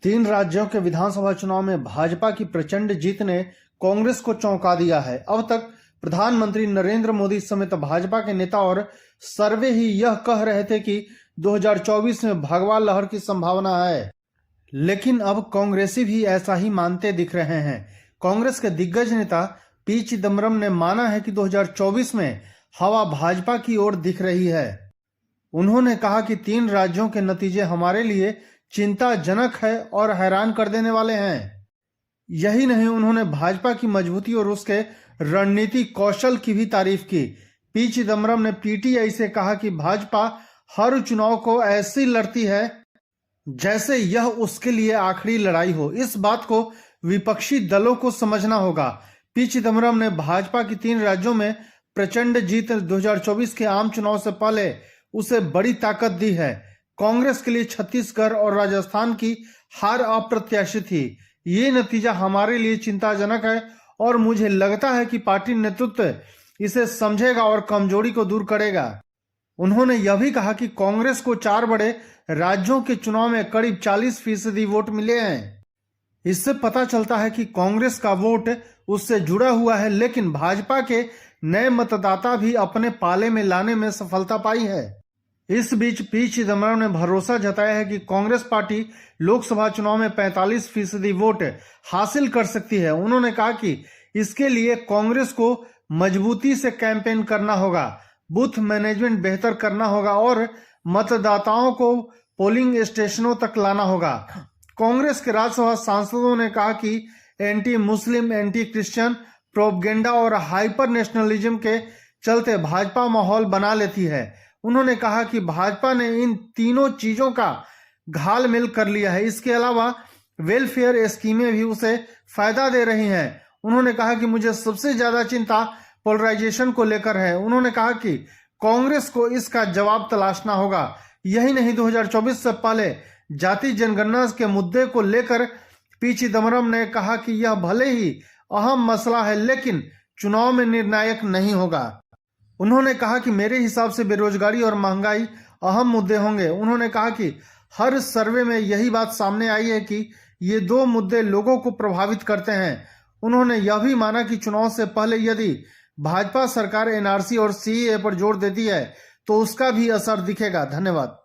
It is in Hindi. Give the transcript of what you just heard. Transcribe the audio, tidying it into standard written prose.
तीन राज्यों के विधानसभा चुनाव में भाजपा की प्रचंड जीत ने कांग्रेस को चौंका दिया है। अब तक प्रधानमंत्री नरेंद्र मोदी समेत भाजपा के नेता और सर्वे ही यह कह रहे थे कि 2024 में भगवा लहर की संभावना है, लेकिन अब कांग्रेसी भी ऐसा ही मानते दिख रहे हैं। कांग्रेस के दिग्गज नेता पी चिदम्बरम ने माना है कि 2024 में हवा भाजपा की ओर दिख रही है। उन्होंने कहा कि तीन राज्यों के नतीजे हमारे लिए चिंताजनक है और हैरान कर देने वाले हैं। यही नहीं, उन्होंने भाजपा की मजबूती और उसके रणनीति कौशल की भी तारीफ की। पी चिदम्बरम ने पीटीआई से कहा कि भाजपा हर चुनाव को ऐसी लड़ती है जैसे यह उसके लिए आखिरी लड़ाई हो। इस बात को विपक्षी दलों को समझना होगा। पी चिदम्बरम ने भाजपा की तीन राज्यों में प्रचंड जीत 2024 के आम चुनाव से पहले उसे बड़ी ताकत दी है। कांग्रेस के लिए छत्तीसगढ़ और राजस्थान की हार अप्रत्याशित थी। ये नतीजा हमारे लिए चिंताजनक है और मुझे लगता है कि पार्टी नेतृत्व इसे समझेगा और कमजोरी को दूर करेगा। उन्होंने यह भी कहा कि कांग्रेस को चार बड़े राज्यों के चुनाव में करीब 40% वोट मिले हैं। इससे पता चलता है कि कांग्रेस का वोट उससे जुड़ा हुआ है, लेकिन भाजपा के नए मतदाता भी अपने पाले में लाने में सफलता पाई है। इस बीच पी चिदम्बरम ने भरोसा जताया है कि कांग्रेस पार्टी लोकसभा चुनाव में 45% वोट हासिल कर सकती है। उन्होंने कहा कि इसके लिए कांग्रेस को मजबूती से कैंपेन करना होगा, बूथ मैनेजमेंट बेहतर करना होगा और मतदाताओं को पोलिंग स्टेशनों तक लाना होगा। कांग्रेस के राज्यसभा सांसदों ने कहा कि anti Muslim, anti Christian propaganda और हाइपर नेशनलिज्म के चलते भाजपा माहौल बना लेती है। उन्होंने कहा कि भाजपा ने इन तीनों चीजों का घालमेल कर लिया है। इसके अलावा वेलफेयर स्कीमें भी उसे फायदा दे रही हैं। उन्होंने कहा कि मुझे सबसे ज्यादा चिंता पोलराइजेशन को लेकर है। उन्होंने कहा कि कांग्रेस को इसका जवाब तलाशना होगा। यही नहीं, 2024 से पहले जाति जनगणना के मुद्दे को लेकर पी चिदम्बरम ने कहा कि यह भले ही अहम मसला है, लेकिन चुनाव में निर्णायक नहीं होगा। उन्होंने कहा कि मेरे हिसाब से बेरोजगारी और महंगाई अहम मुद्दे होंगे। उन्होंने कहा कि हर सर्वे में यही बात सामने आई है कि ये दो मुद्दे लोगों को प्रभावित करते हैं। उन्होंने यह भी माना कि चुनाव से पहले यदि भाजपा सरकार एनआरसी और सीएए पर जोर देती है तो उसका भी असर दिखेगा। धन्यवाद।